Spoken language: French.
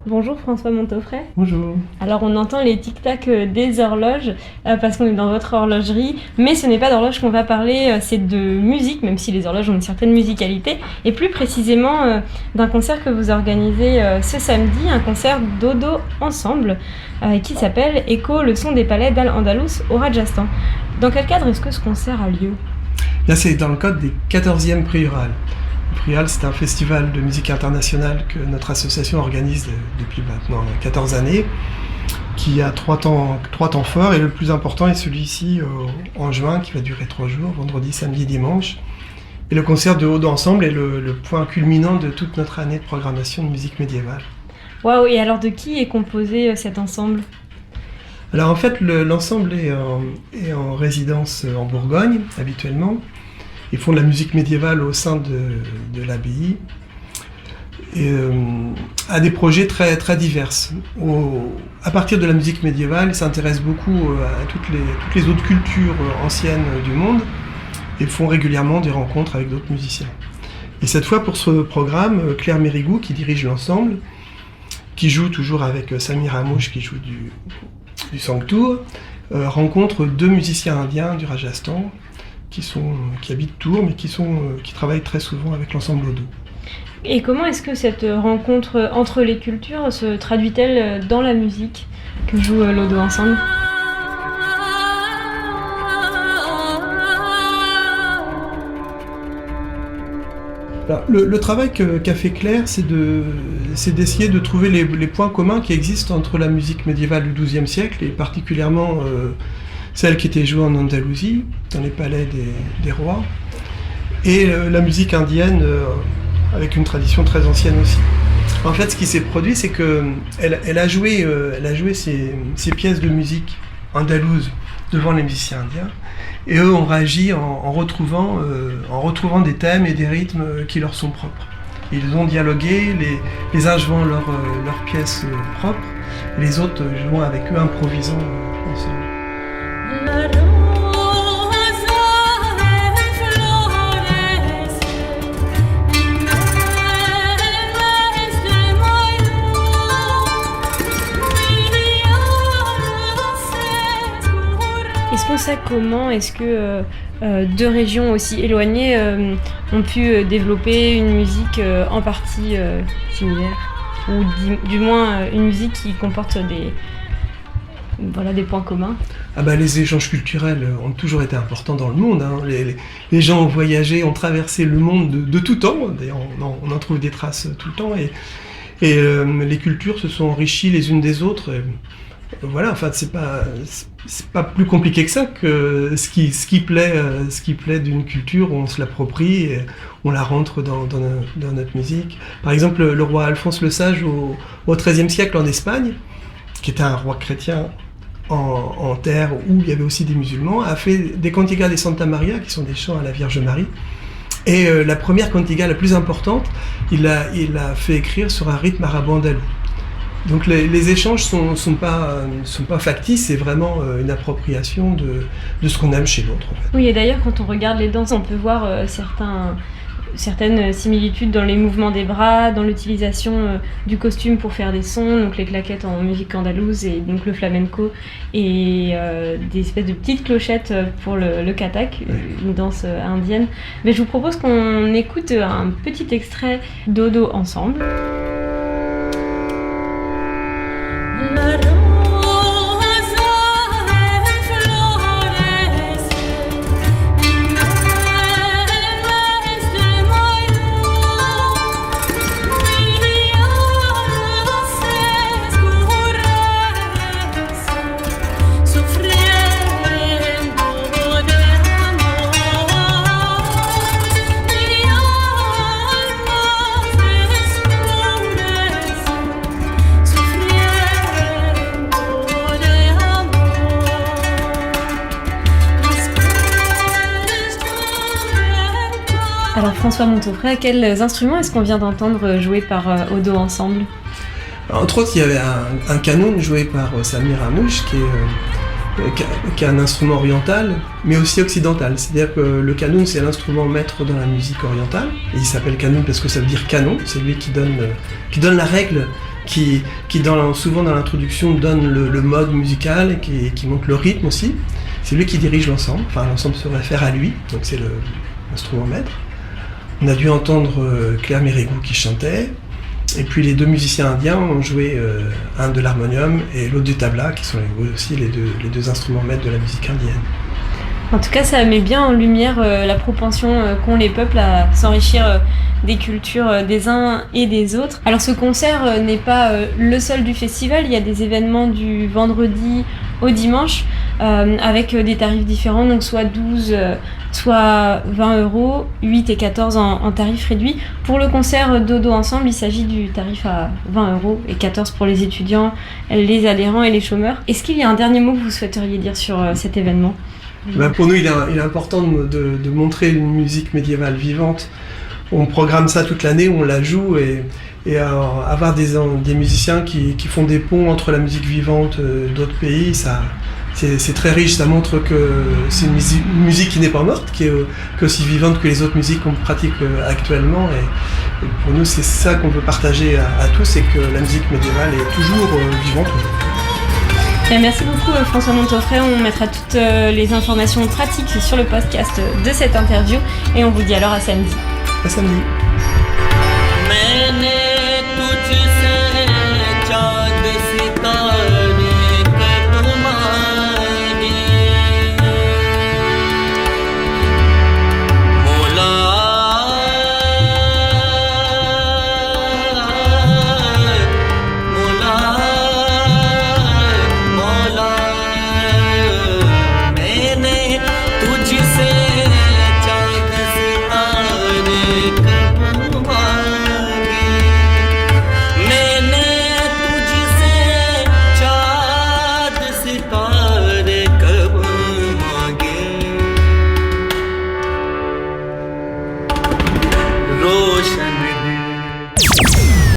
Bonjour François Montaufret. Bonjour. Alors on entend les tic-tac des horloges parce qu'on est dans votre horlogerie, mais ce n'est pas d'horloge qu'on va parler, c'est de musique, même si les horloges ont une certaine musicalité, et plus précisément d'un concert que vous organisez ce samedi, un concert Dodo Ensemble qui s'appelle Echo, le son des palais d'Al-Andalus au Rajasthan. Dans quel cadre est-ce que ce concert a lieu ? Là, c'est dans le cadre des 14e Prix Ural. Le Prix Ural, c'est un festival de musique internationale que notre association organise depuis maintenant 14 années, qui a trois temps forts, et le plus important est celui-ci en juin, qui va durer 3 jours, vendredi, samedi, dimanche. Et le concert de Dodo Ensemble est le point culminant de toute notre année de programmation de musique médiévale. Waouh, et alors de qui est composé cet ensemble ? Alors en fait, l'ensemble est en résidence en Bourgogne, habituellement. Ils font de la musique médiévale au sein de l'abbaye et a des projets très, très divers. À partir de la musique médiévale, ils s'intéressent beaucoup à toutes les autres cultures anciennes du monde et font régulièrement des rencontres avec d'autres musiciens. Et cette fois, pour ce programme, Claire Mérigou, qui dirige l'ensemble, qui joue toujours avec Samir Hamouche, qui joue du Sangtour, rencontre 2 musiciens indiens du Rajasthan, qui habitent Tours, mais qui travaillent très souvent avec l'ensemble Odo. Et comment est-ce que cette rencontre entre les cultures se traduit-elle dans la musique que joue l'Odo Ensemble ? Alors, le travail qu'a fait Claire, c'est d'essayer de trouver les points communs qui existent entre la musique médiévale du XIIe siècle, et particulièrement celle qui était jouée en Andalousie, dans les palais des rois, et la musique indienne, avec une tradition très ancienne aussi. En fait, ce qui s'est produit, c'est qu'elle a joué ses pièces de musique andalouses devant les musiciens indiens, et eux ont réagi en retrouvant des thèmes et des rythmes qui leur sont propres. Ils ont dialogué, les uns jouant leurs pièces propres, et les autres jouant avec eux, improvisant ensemble. Est-ce qu'on sait comment est-ce que 2 régions aussi éloignées ont pu développer une musique en partie similaire, ou du moins une musique qui comporte des points communs ? Les échanges culturels ont toujours été importants dans le monde. Hein. Les gens ont voyagé, ont traversé le monde de tout temps. D'ailleurs, on en trouve des traces tout le temps. Et les cultures se sont enrichies les unes des autres. Voilà, enfin, c'est pas plus compliqué que ça, que ce qui plaît d'une culture, on se l'approprie et on la rentre dans notre musique. Par exemple, le roi Alphonse le Sage au XIIIe siècle en Espagne, qui était un roi chrétien en terre où il y avait aussi des musulmans, a fait des cantigas de Santa Maria, qui sont des chants à la Vierge Marie. Et la première cantiga, la plus importante, il l'a fait écrire sur un rythme arabo-andalou. Donc les échanges sont pas factices, c'est vraiment une appropriation de ce qu'on aime chez l'autre. En fait. Oui, et d'ailleurs, quand on regarde les danses, on peut voir certaines similitudes dans les mouvements des bras, dans l'utilisation du costume pour faire des sons, donc les claquettes en musique andalouse et donc le flamenco, et des espèces de petites clochettes pour le kathak, une danse indienne. Mais je vous propose qu'on écoute un petit extrait d'Odo Ensemble. Alors François Montaufret, quels instruments est-ce qu'on vient d'entendre jouer par Odo Ensemble ? Entre autres, il y avait un canon joué par Samir Hamouche, qui est un instrument oriental, mais aussi occidental. C'est-à-dire que le canon, c'est l'instrument maître dans la musique orientale. Et il s'appelle canon parce que ça veut dire canon. C'est lui qui donne la règle souvent dans l'introduction donne le mode musical et qui montre le rythme aussi. C'est lui qui dirige l'ensemble, enfin l'ensemble se réfère à lui, donc c'est l'instrument maître. On a dû entendre Claire Mérigou qui chantait, et puis les deux musiciens indiens ont joué un de l'harmonium et l'autre du tabla, qui sont aussi les deux instruments maîtres de la musique indienne. En tout cas, ça met bien en lumière la propension qu'ont les peuples à s'enrichir des cultures des uns et des autres. Alors ce concert n'est pas le seul du festival, il y a des événements du vendredi au dimanche avec des tarifs différents, donc soit 12, soit 20 euros, 8 et 14 en tarif réduit. Pour le concert Dodo Ensemble, il s'agit du tarif à 20 euros et 14 pour les étudiants, les adhérents et les chômeurs. Est-ce qu'il y a un dernier mot que vous souhaiteriez dire sur cet événement ? Pour nous, il est important de montrer une musique médiévale vivante. On programme ça toute l'année, on la joue et avoir des musiciens qui font des ponts entre la musique vivante d'autres pays, c'est très riche. Ça montre que c'est une musique qui n'est pas morte, qui est aussi vivante que les autres musiques qu'on pratique actuellement. Et pour nous, c'est ça qu'on veut partager à tous, c'est que la musique médiévale est toujours vivante aujourd'hui. Merci beaucoup François Montaufret, on mettra toutes les informations pratiques sur le podcast de cette interview et on vous dit alors à samedi. À samedi.